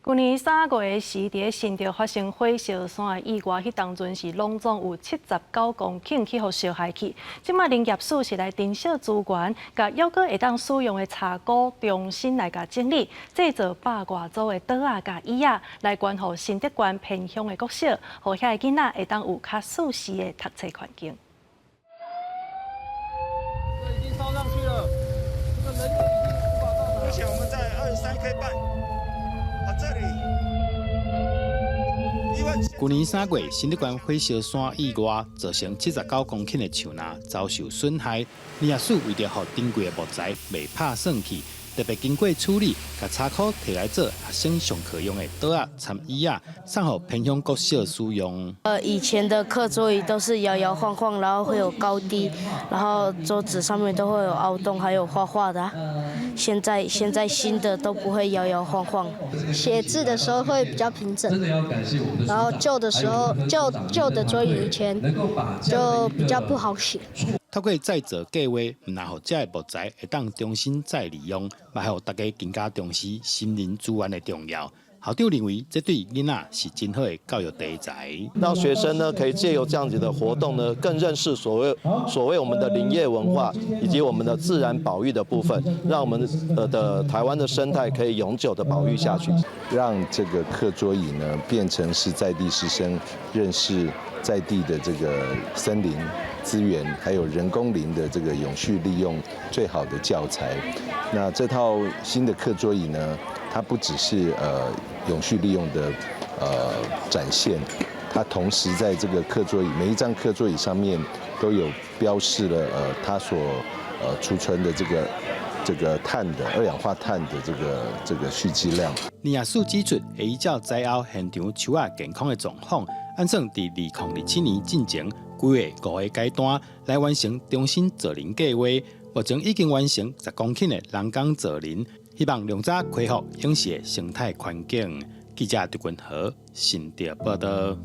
去年3月时，伫新竹发生火烧山的意外，迄当阵是拢总有79公顷去互烧害去。即马林业署是来珍惜资源，甲犹阁会当使用的茶菇重新来甲整理，制作100外组的桌仔甲椅仔，来关乎新竹县偏乡的国小，互遐个囡仔会当有较舒适的读册环境。已经烧上去了，这个人已经无法到达。目前我们在23K 半。 这里。去年3月，新竹县火烧山意外，造成79公顷的树林遭受损害。林业署为着让珍贵的木材袂拍算去，特别经过处理，把茶枯摕来做学生上课用的桌仔、餐椅仔，送予偏乡国小使用。以前的课桌椅都是摇摇晃晃，然后会有高低，然后桌子上面都会有凹洞，还有画画的啊。现在新的都不会摇摇晃晃，写字的时候会比较平整，然后旧的时候旧的桌椅以前就比较不好写。透过再造计划，唔但互这木材会当重新再利用，嘛互大家更加重视森林资源的重要。校长认为，这对囡仔是真好的教育题材，让学生呢可以借由这样子的活动呢，更认识所谓我们的林业文化以及我们的自然保育的部分，让我们的台湾的生态可以永久的保育下去，让这个课桌椅呢变成是在地师生认识在地的这个森林资源，还有人工林的这个永续利用最好的教材。那这套新的课桌椅呢，它不只是永续利用的展现，它同时在这个课桌椅每一张课桌椅上面都有标示了它所储存的这个碳的2氧化碳的这个蓄积量。林业署指出，会依照灾后现场树仔健康的状况，按算伫2027年进前规划5个阶段来完成重新造林计划。目前已经完成10公顷的人工造林，希望量早恢复永续的生态环境。记者杜君豪，新竹报道。